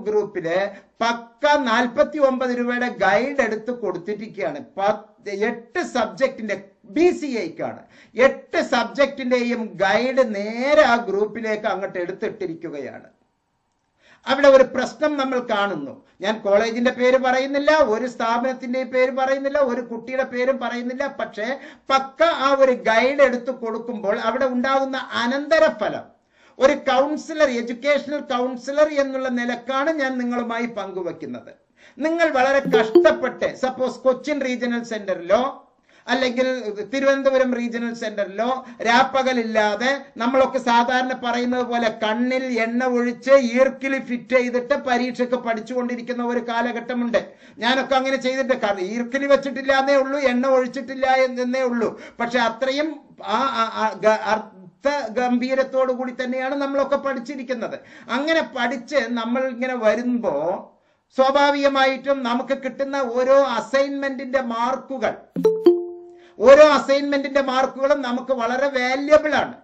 ഗ്രൂപ്പില് പക്ക 49 രൂപയുടെ ഗൈഡ് എടുത്ത് കൊടുത്തിരിക്കുകയാണ്. 8 സബ്ജക്റ്റിന്റെ BCAക്കാണ് 8 സബ്ജക്റ്റിന്റെയും ഗൈഡ് നേരെ ആ ഗ്രൂപ്പിലേക്ക് അങ്ങോട്ട് എടുത്തിട്ടിരിക്കുകയാണ്. അവിടെ ഒരു പ്രശ്നം നമ്മൾ കാണുന്നു. ഞാൻ കോളേജിന്റെ പേര് പറയുന്നില്ല, ഒരു സ്ഥാപനത്തിന്റെ പേര് പറയുന്നില്ല, ഒരു കുട്ടിയുടെ പേരും പറയുന്നില്ല. പക്ഷേ പക്ക ആ ഒരു ഗൈഡ് എടുത്തു കൊടുക്കുമ്പോൾ അവിടെ ഉണ്ടാകുന്ന അനന്തരഫലം ഒരു കൗൺസിലർ, എഡ്യൂക്കേഷണൽ കൗൺസിലർ എന്നുള്ള നിലക്കാണ് ഞാൻ നിങ്ങളുമായി പങ്കുവെക്കുന്നത്. നിങ്ങൾ വളരെ കഷ്ടപ്പെട്ട് സപ്പോസ് കൊച്ചിൻ റീജിയണൽ സെന്ററിലോ അല്ലെങ്കിൽ തിരുവനന്തപുരം റീജിയണൽ സെന്ററിലോ രാപ്പകലില്ലാതെ നമ്മളൊക്കെ സാധാരണ പറയുന്നത് പോലെ കണ്ണിൽ എണ്ണ ഒഴിച്ച് ഈർക്കിൽ ഫിറ്റ് ചെയ്തിട്ട് പരീക്ഷയ്ക്ക് പഠിച്ചുകൊണ്ടിരിക്കുന്ന ഒരു കാലഘട്ടമുണ്ട്. ഞാനൊക്കെ അങ്ങനെ ചെയ്തിട്ട്, കാരണം ഈർക്കിൽ വെച്ചിട്ടില്ല എന്നേ ഉള്ളൂ, എണ്ണ ഒഴിച്ചിട്ടില്ല എന്നേ ഉള്ളൂ. പക്ഷെ അത്രയും ഗംഭീരത്തോടു കൂടി തന്നെയാണ് നമ്മളൊക്കെ പഠിച്ചിരിക്കുന്നത്. അങ്ങനെ പഠിച്ച് നമ്മൾ ഇങ്ങനെ വരുമ്പോ സ്വാഭാവികമായിട്ടും നമുക്ക് കിട്ടുന്ന ഓരോ അസൈൻമെന്റിന്റെ മാർക്കുകളും നമുക്ക് വളരെ വാല്യബിൾ ആണ്.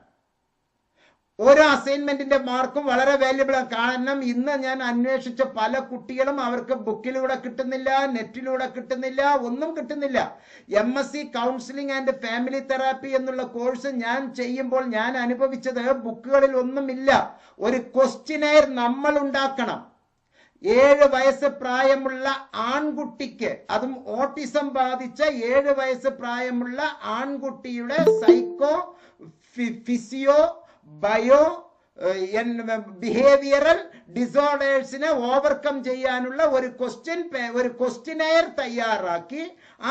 ഓരോ അസൈൻമെന്റിന്റെ മാർക്കും വളരെ വാല്യബിൾ ആണ്. കാരണം ഇന്ന് ഞാൻ അന്വേഷിച്ച പല കുട്ടികളും അവർക്ക് ബുക്കിലൂടെ കിട്ടുന്നില്ല, നെറ്റിലൂടെ കിട്ടുന്നില്ല, ഒന്നും കിട്ടുന്നില്ല. MSc counselling and family therapy എന്നുള്ള കോഴ്സ് ഞാൻ ചെയ്യുമ്പോൾ ഞാൻ അനുഭവിച്ചത് ബുക്കുകളിൽ ഒന്നുമില്ല. ഒരു ക്വസ്റ്റ്യനെയർ നമ്മൾ ഉണ്ടാക്കണം. 7 വയസ്സ് പ്രായമുള്ള ആൺകുട്ടിക്ക്, അതും ഓട്ടിസം ബാധിച്ച 7 വയസ്സ് പ്രായമുള്ള ആൺകുട്ടിയുടെ സൈക്കോ, ഫിസിയോ, ബയോ, ബിഹേവിയറൽ ഡിസോർഡേഴ്സിനെ ഓവർകം ചെയ്യാനുള്ള ഒരു ക്വസ്റ്റ്യനെയർ തയ്യാറാക്കി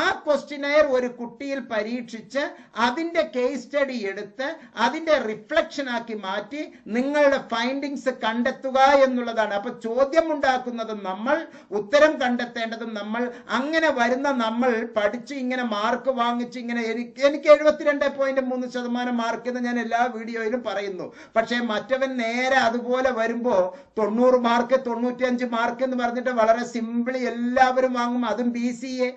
ആ ക്വസ്റ്റ്യനെയർ ഒരു കുട്ടിയിൽ പരീക്ഷിച്ച് അതിന്റെ കേസ് സ്റ്റഡി എടുത്ത് അതിന്റെ റിഫ്ലക്ഷൻ ആക്കി മാറ്റി നിങ്ങളുടെ ഫൈൻഡിങ്സ് കണ്ടെത്തുക എന്നുള്ളതാണ്. അപ്പൊ ചോദ്യം ഉണ്ടാക്കുന്നതും നമ്മൾ, ഉത്തരം കണ്ടെത്തേണ്ടതും നമ്മൾ. അങ്ങനെ വരുന്ന നമ്മൾ പഠിച്ച് ഇങ്ങനെ മാർക്ക് വാങ്ങിച്ച് ഇങ്ങനെ എനിക്ക് 72.3% മാർക്ക് എന്ന് ഞാൻ എല്ലാ വീഡിയോയിലും പറയുന്നു. പക്ഷേ മറ്റവൻ നേരെ അതുപോലെ വരുമ്പോ 90 മാർക്ക് 95 മാർക്ക് എന്ന് പറഞ്ഞിട്ട് വളരെ സിമ്പിളി എല്ലാവരും വാങ്ങും. അതും BCA.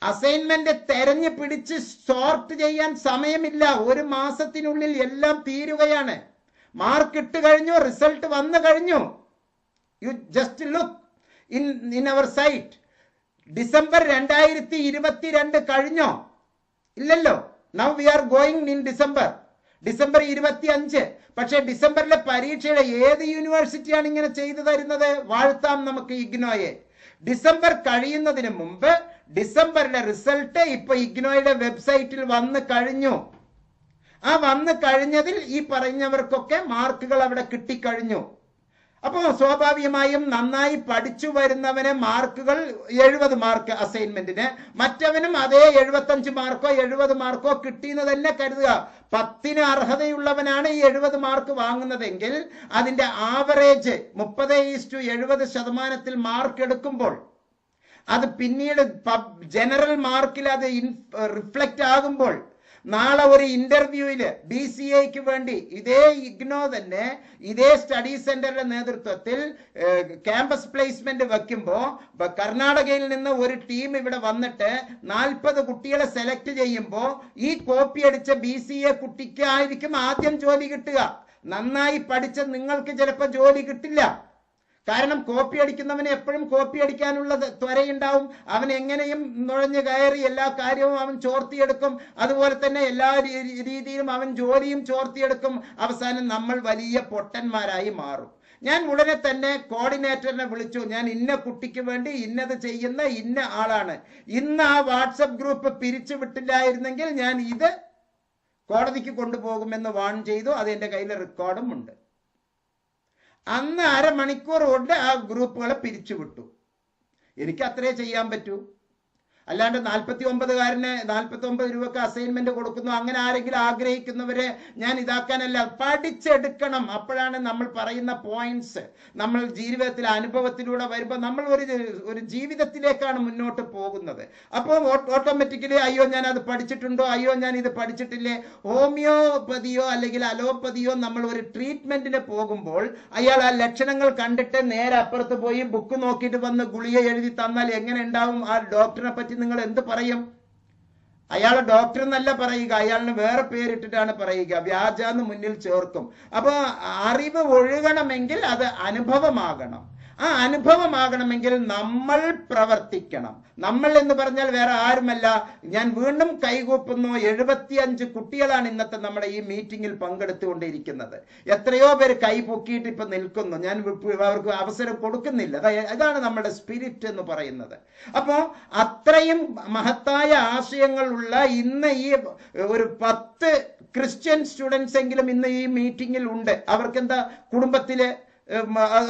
അസൈൻമെന്റ് തെരഞ്ഞു പിടിച്ച് സോർട്ട് ചെയ്യാൻ സമയമില്ല. 1 മാസത്തിനുള്ളിൽ എല്ലാം തീരുകയാണ്. മാർക്ക് ഇട്ട് കഴിഞ്ഞു, റിസൾട്ട് വന്നു കഴിഞ്ഞു. You just look in our site. December 2022 കഴിഞ്ഞോ? ഇല്ലല്ലോ. Now we are going in December 25. പക്ഷെ ഡിസംബറിലെ പരീക്ഷയുടെ ഏത് യൂണിവേഴ്സിറ്റിയാണ് ഇങ്ങനെ ചെയ്തു തരുന്നത്? വാഴ്ത്താം നമുക്ക് ഇഗ്നോയെ. ഡിസംബർ കഴിയുന്നതിന് മുമ്പ് ഡിസംബറിലെ റിസൾട്ട് ഇപ്പൊ ഇഗ്നോയുടെ വെബ്സൈറ്റിൽ വന്നു കഴിഞ്ഞു. ആ വന്നു കഴിഞ്ഞതിൽ ഈ പറഞ്ഞവർക്കൊക്കെ മാർക്കുകൾ അവിടെ കിട്ടിക്കഴിഞ്ഞു. അപ്പോ സ്വാഭാവികമായും നന്നായി പഠിച്ചു വരുന്നവന് മാർക്കുകൾ 70 മാർക്ക് അസൈൻമെന്റിന്, മറ്റവനും അതേ 75 മാർക്കോ 70 മാർക്കോ കിട്ടിയെന്ന് തന്നെ കരുതുക. 10ന് അർഹതയുള്ളവനാണ് ഈ 70 മാർക്ക് വാങ്ങുന്നതെങ്കിൽ അതിന്റെ ആവറേജ് 30:70% മാർക്ക് എടുക്കുമ്പോൾ അത് പിന്നീട് ജനറൽ മാർക്കിൽ അത് റിഫ്ലക്റ്റ് ആകുമ്പോൾ നാളെ ഒരു ഇന്റർവ്യൂവില് BCAക്ക് വേണ്ടി ഇതേ ഇഗ്നോ തന്നെ ഇതേ സ്റ്റഡി സെന്ററിന്റെ നേതൃത്വത്തിൽ ക്യാമ്പസ് പ്ലേസ്മെന്റ് വെക്കുമ്പോ കർണാടകയിൽ നിന്ന് ഒരു ടീം ഇവിടെ വന്നിട്ട് 40 കുട്ടികളെ സെലക്ട് ചെയ്യുമ്പോ ഈ കോപ്പി അടിച്ച BCA കുട്ടിക്ക് ആയിരിക്കും ആദ്യം ജോലി കിട്ടുക. നന്നായി പഠിച്ച നിങ്ങൾക്ക് ചിലപ്പോൾ ജോലി കിട്ടില്ല. കാരണം കോപ്പി അടിക്കുന്നവന് എപ്പോഴും കോപ്പി അടിക്കാനുള്ള ത്വരയുണ്ടാവും. അവൻ എങ്ങനെയും നുഴഞ്ഞു കയറി എല്ലാ കാര്യവും അവൻ ചോർത്തിയെടുക്കും. അതുപോലെ തന്നെ എല്ലാ രീതിയിലും അവൻ ജോലിയും ചോർത്തിയെടുക്കും. അവസാനം നമ്മൾ വലിയ പൊട്ടന്മാരായി മാറും. ഞാൻ ഉടനെ തന്നെ കോർഡിനേറ്ററിനെ വിളിച്ചു. ഞാൻ ഇന്ന കുട്ടിക്ക് വേണ്ടി ഇന്നത് ചെയ്യുന്ന ഇന്ന ആളാണ്. ഇന്ന് ആ വാട്സപ്പ് ഗ്രൂപ്പ് പിരിച്ചു വിട്ടില്ലായിരുന്നെങ്കിൽ ഞാൻ ഇത് കോടതിക്ക് കൊണ്ടുപോകുമെന്ന് വാൺ ചെയ്തു. അത് എൻ്റെ കയ്യിൽ റെക്കോർഡും ഉണ്ട്. അന്ന് 1/2 മണിക്കൂർ കൊണ്ട് ആ ഗ്രൂപ്പുകളെ പിരിച്ചുവിട്ടു. എനിക്ക് അത്രേ ചെയ്യാൻ പറ്റൂ. അല്ലാണ്ട് 49കാരന് 49 രൂപക്ക് അസൈൻമെന്റ് കൊടുക്കുന്നു അങ്ങനെ ആരെങ്കിലും ആഗ്രഹിക്കുന്നവരെ ഞാൻ ഇതാക്കാനല്ല. പഠിച്ചെടുക്കണം. അപ്പോഴാണ് നമ്മൾ പറയുന്ന പോയിന്റ്സ് നമ്മൾ ജീവിതത്തിലെ അനുഭവത്തിലൂടെ വരുമ്പോൾ നമ്മൾ ഒരു ജീവിതത്തിലേക്കാണ് മുന്നോട്ട് പോകുന്നത്. അപ്പോൾ ഓട്ടോമാറ്റിക്കലി അയ്യോ ഞാൻ അത് പഠിച്ചിട്ടുണ്ടോ, അയ്യോ ഞാൻ ഇത് പഠിച്ചിട്ടില്ലേ. ഹോമിയോപ്പതിയോ അല്ലെങ്കിൽ അലോപ്പതിയോ നമ്മൾ ഒരു ട്രീറ്റ്മെന്റിന് പോകുമ്പോൾ അയാൾ ആ ലക്ഷണങ്ങൾ കണ്ടിട്ട് നേരെ അപ്പുറത്ത് പോയി ബുക്ക് നോക്കിയിട്ട് വന്ന് ഗുളിക എഴുതി തന്നാൽ എങ്ങനെ ഉണ്ടാവും? ആ ഡോക്ടറിനെ പറ്റി നിങ്ങൾ എന്ത് പറയും? അയാൾ ഡോക്ടർ എന്നല്ല പറയുക, അയാളിന് വേറെ പേരിട്ടിട്ടാണ് പറയുക, വ്യാജാന്ന് മുന്നിൽ ചേർക്കും. അപ്പൊ അറിവ് ഒഴുകണമെങ്കിൽ അത് അനുഭവമാകണം. ആ അനുഭവമാകണമെങ്കിൽ നമ്മൾ പ്രവർത്തിക്കണം. നമ്മൾ എന്ന് പറഞ്ഞാൽ വേറെ ആരുമല്ല. ഞാൻ വീണ്ടും കൈകൂപ്പുന്നു, 75 കുട്ടികളാണ് ഇന്നത്തെ നമ്മുടെ ഈ മീറ്റിംഗിൽ പങ്കെടുത്തുകൊണ്ടിരിക്കുന്നത്. എത്രയോ പേര് കൈ പൊക്കിയിട്ട് ഇപ്പൊ നിൽക്കുന്നു. ഞാൻ അവർക്ക് അവസരം കൊടുക്കുന്നില്ല. അതാണ് നമ്മുടെ സ്പിരിറ്റ് എന്ന് പറയുന്നത്. അപ്പോ അത്രയും മഹത്തായ ആശയങ്ങളുള്ള ഇന്ന് ഈ ഒരു 10 ക്രിസ്ത്യൻ സ്റ്റുഡൻസ് എങ്കിലും ഇന്ന് ഈ മീറ്റിംഗിൽ ഉണ്ട്. അവർക്കെന്താ കുടുംബത്തില്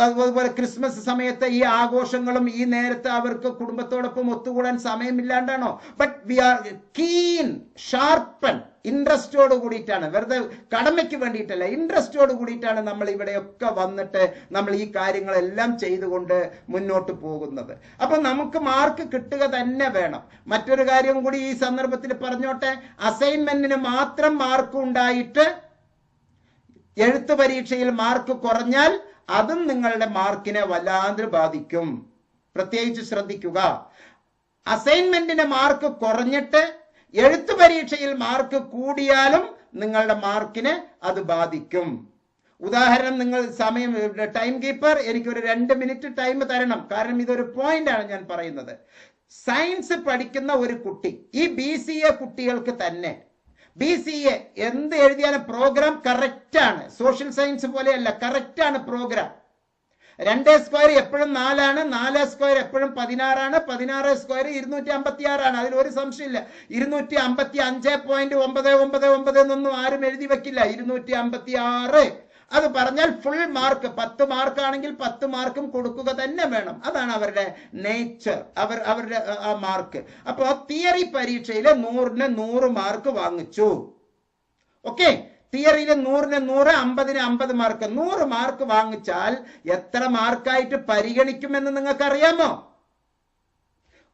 അതുപോലെ ക്രിസ്മസ് സമയത്ത് ഈ ആഘോഷങ്ങളും ഈ നേരത്തെ അവർക്ക് കുടുംബത്തോടൊപ്പം ഒത്തുകൂടാൻ സമയമില്ലാണ്ടാണോ? But we are keen, sharpen, ഇൻട്രസ്റ്റോട് കൂടിയിട്ടാണ്, വെറുതെ കടമയ്ക്ക് വേണ്ടിയിട്ടല്ല, ഇൻട്രസ്റ്റോട് കൂടിയിട്ടാണ് നമ്മൾ ഇവിടെയൊക്കെ വന്നിട്ട് നമ്മൾ ഈ കാര്യങ്ങളെല്ലാം ചെയ്തുകൊണ്ട് മുന്നോട്ട് പോകുന്നത്. അപ്പൊ നമുക്ക് മാർക്ക് കിട്ടുക തന്നെ വേണം. മറ്റൊരു കാര്യം കൂടി ഈ സന്ദർഭത്തിൽ പറഞ്ഞോട്ടെ. അസൈൻമെന്റിന് മാത്രം മാർക്ക് ഉണ്ടായിട്ട് എഴുത്ത് പരീക്ഷയിൽ മാർക്ക് കുറഞ്ഞാൽ അതും നിങ്ങളുടെ മാർക്കിനെ വല്ലാതെ ബാധിക്കും. പ്രത്യേകിച്ച് ശ്രദ്ധിക്കുക. അസൈൻമെന്റിന് മാർക്ക് കുറഞ്ഞിട്ട് എഴുത്ത് പരീക്ഷയിൽ മാർക്ക് കൂടിയാലും നിങ്ങളുടെ മാർക്കിനെ അത് ബാധിക്കും. ഉദാഹരണം, നിങ്ങൾ സമയം, ടൈം കീപ്പർ എനിക്കൊരു 2 മിനിറ്റ് ടൈം തരണം, കാരണം ഇതൊരു പോയിന്റ് ആണ് ഞാൻ പറയുന്നത്. സയൻസ് പഠിക്കുന്ന ഒരു കുട്ടി, ഈ BCA കുട്ടികൾക്ക് തന്നെ BCA എന്ത് എഴുതിയാലും പ്രോഗ്രാം കറക്റ്റ് ആണ്. സോഷ്യൽ സയൻസ് പോലെയല്ല, കറക്റ്റ് ആണ് പ്രോഗ്രാം. 2 സ്ക്വയർ എപ്പോഴും 4 ആണ്, 4 സ്ക്വയർ എപ്പോഴും 16 ആണ്, 16 സ്ക്വയർ 256 ആണ്. അതിൽ ഒരു സംശയമില്ല. 255.999 എന്നൊന്നും ആരും എഴുതി വെക്കില്ല. 256 അത് പറഞ്ഞാൽ ഫുൾ മാർക്ക്. 10 മാർക്കാണെങ്കിൽ 10 മാർക്കും കൊടുക്കുക തന്നെ വേണം. അതാണ് അവരുടെ നേച്ചർ, അവരുടെ ആ മാർക്ക്. അപ്പോ തിയറി പരീക്ഷയില് 100-ന് 100 മാർക്ക് വാങ്ങിച്ചു. ഓക്കെ, തിയറിയില് 100-ന് 100, 50-ന് 50 മാർക്ക്. 100 മാർക്ക് വാങ്ങിച്ചാൽ എത്ര മാർക്കായിട്ട് പരിഗണിക്കുമെന്ന് നിങ്ങൾക്ക് അറിയാമോ?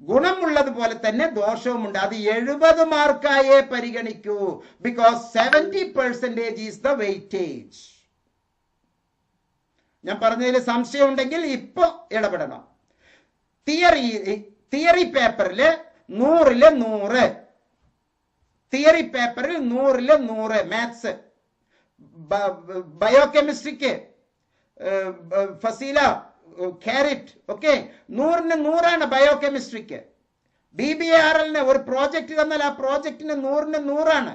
ഗുണമുള്ളതുപോലെ തന്നെ ദോഷവുമുണ്ട്. അത് 70 മാർക്കായേ പരിഗണിക്കൂ. Because 70% is the weightage. ഞാൻ പറഞ്ഞതിൽ സംശയം ഉണ്ടെങ്കിൽ ഇപ്പൊ ഇടപെടണം. തിയറി പേപ്പറിൽ 100-ല് 100, തിയറി പേപ്പറിൽ 100-ല് 100 മാത്സ്. ബയോകെമിസ്ട്രിക്ക് ഫസീല, കാരറ്റ്, ഓക്കെ, 100-ന് 100 ബയോകെമിസ്ട്രിക്ക്. BBARL-ന് ഒരു പ്രോജക്റ്റ് തന്നാൽ ആ പ്രോജക്റ്റിന് 100-ന് 100.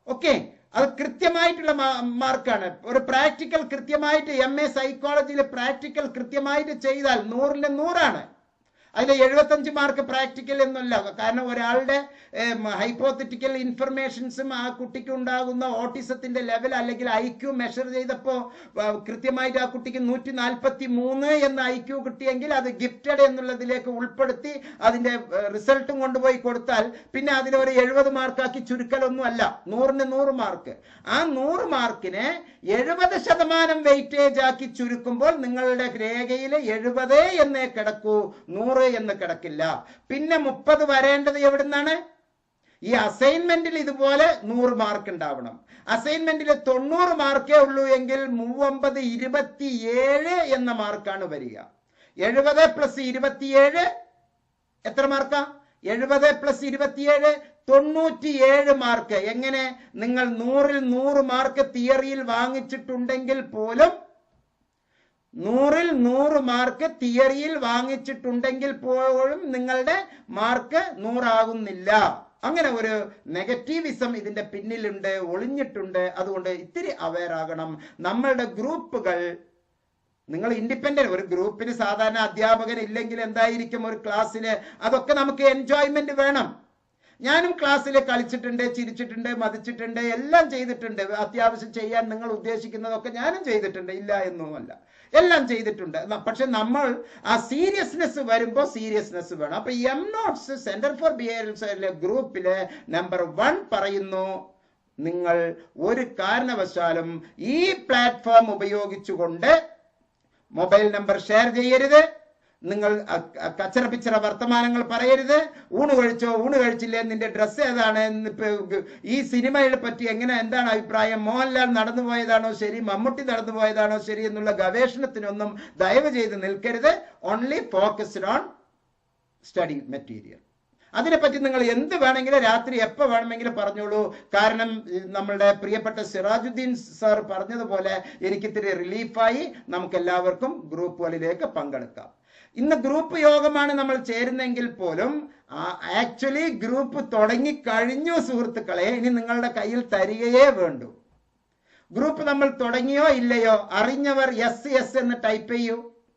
ഓക്കെ, അത് കൃത്യമായിട്ടുള്ള മാർക്കാണ്. ഒരു പ്രാക്ടിക്കൽ കൃത്യമായിട്ട് MA സൈക്കോളജിയിലെ പ്രാക്ടിക്കൽ കൃത്യമായിട്ട് ചെയ്താൽ 100-ന് 100. അതിൽ 75 മാർക്ക് പ്രാക്ടിക്കൽ എന്നല്ല. കാരണം ഒരാളുടെ ഹൈപ്പോത്തറ്റിക്കൽ ഇൻഫർമേഷൻസും ആ കുട്ടിക്ക് ഉണ്ടാകുന്ന ഓട്ടിസത്തിന്റെ ലെവൽ അല്ലെങ്കിൽ IQ മെഷർ ചെയ്തപ്പോൾ കൃത്യമായിട്ട് ആ കുട്ടിക്ക് 143 എന്ന IQ കിട്ടിയെങ്കിൽ അത് ഗിഫ്റ്റഡ് എന്നുള്ളതിലേക്ക് ഉൾപ്പെടുത്തി അതിന്റെ റിസൾട്ടും കൊണ്ടുപോയി കൊടുത്താൽ പിന്നെ അതിനെ ഒരു 70 മാർക്കാക്കി ചുരുക്കലൊന്നും അല്ല. 100-ന് 100 മാർക്ക്. ആ 100 മാർക്കിനെ 70% വെയിറ്റേജ് ആക്കി ചുരുക്കുമ്പോൾ നിങ്ങളുടെ രേഖയിൽ 70 എന്നേ കിടക്കൂ, 100 എന്ന് കിടക്കില്ല. പിന്നെ 30 വരേണ്ടത് എവിടുന്നാണ്? ഈ അസൈൻമെന്റിൽ ഇതുപോലെ 100 മാർക്ക് ഉണ്ടാവണം. അസൈൻമെന്റിൽ 90 മാർക്കേ ഉള്ളൂ എങ്കിൽ 39, 27 എന്ന മാർക്കാണ് വരിക. 70 + 27 എത്ര മാർക്കാ? 70 + 27 97 മാർക്ക്. എങ്ങനെ? നിങ്ങൾ 100-ൽ 100 മാർക്ക് തിയറിയിൽ വാങ്ങിച്ചിട്ടുണ്ടെങ്കിൽ പോലും 100-ൽ 100 മാർക്ക് തിയറിയിൽ വാങ്ങിച്ചിട്ടുണ്ടെങ്കിൽ പോലും നിങ്ങളുടെ മാർക്ക് 100 ആകുന്നില്ല. അങ്ങനെ ഒരു നെഗറ്റീവിസം ഇതിന്റെ പിന്നിലുണ്ട്, ഒളിഞ്ഞിട്ടുണ്ട്. അതുകൊണ്ട് ഇത്തിരി അവെയർ ആകണം. നമ്മളുടെ ഗ്രൂപ്പുകൾ, നിങ്ങൾ ഇൻഡിപെൻഡന്റ്, ഒരു ഗ്രൂപ്പിന് സാധാരണ അധ്യാപകൻ ഇല്ലെങ്കിൽ എന്തായിരിക്കും ഒരു ക്ലാസ്സില്? അതൊക്കെ നമുക്ക് എൻജോയ്മെന്റ് വേണം. ഞാനും ക്ലാസ്സിൽ കളിച്ചിട്ടുണ്ട്, ചിരിച്ചിട്ടുണ്ട്, മതിച്ചിട്ടുണ്ട്, എല്ലാം ചെയ്തിട്ടുണ്ട്. അത്യാവശ്യം ചെയ്യാൻ നിങ്ങൾ ഉദ്ദേശിക്കുന്നതൊക്കെ ഞാനും ചെയ്തിട്ടുണ്ട്, ഇല്ല എന്നുമല്ല, എല്ലാം ചെയ്തിട്ടുണ്ട്. പക്ഷെ നമ്മൾ ആ സീരിയസ്നെസ് വരുമ്പോൾ സീരിയസ്നെസ് വേണം. അപ്പൊ MNOTS സെന്റർ ഫോർ ബിഹേവിയറൽ ഗ്രൂപ്പിലെ നമ്പർ 1 പറയുന്നു, നിങ്ങൾ ഒരു കാരണവശാലും ഈ പ്ലാറ്റ്ഫോം ഉപയോഗിച്ചുകൊണ്ട് മൊബൈൽ നമ്പർ ഷെയർ ചെയ്യരുത്. നിങ്ങൾ കച്ചറ പിച്ചറ വർത്തമാനങ്ങൾ പറയരുത്. ഊണ് കഴിച്ചോ, ഊണ് കഴിച്ചില്ലേ, നിന്റെ ഡ്രസ്സ് ഏതാണ്, ഈ സിനിമയെ പറ്റി എന്താണ് അഭിപ്രായം, മോഹൻലാൽ നടന്നു പോയതാണോ ശരി, മമ്മൂട്ടി നടന്നു പോയതാണോ ശരി എന്നുള്ള ഗവേഷണത്തിനൊന്നും ദയവ് ചെയ്ത് നിൽക്കരുത്. Only focused on study material. അതിനെപ്പറ്റി നിങ്ങൾ എന്ത് വേണമെങ്കിലും രാത്രി എപ്പോൾ വേണമെങ്കിലും പറഞ്ഞോളൂ. കാരണം നമ്മളുടെ പ്രിയപ്പെട്ട സിറാജുദ്ദീൻ സാർ പറഞ്ഞതുപോലെ എനിക്കിത്തിരി റിലീഫായി. നമുക്ക് എല്ലാവർക്കും ഗ്രൂപ്പുകളിലേക്ക് പങ്കെടുക്കാം. ഇന്ന് ഗ്രൂപ്പ് യോഗമാണ് നമ്മൾ ചേരുന്നെങ്കിൽ പോലും ആക്ച്വലി ഗ്രൂപ്പ് തുടങ്ങിക്കഴിഞ്ഞു സുഹൃത്തുക്കളെ. ഇനി നിങ്ങളുടെ കയ്യിൽ തരികയേ വേണ്ടു. ഗ്രൂപ്പ് നമ്മൾ തുടങ്ങിയോ ഇല്ലയോ? അറിഞ്ഞവർ യെസ് യെസ് എന്ന് ടൈപ്പ് ചെയ്യൂ.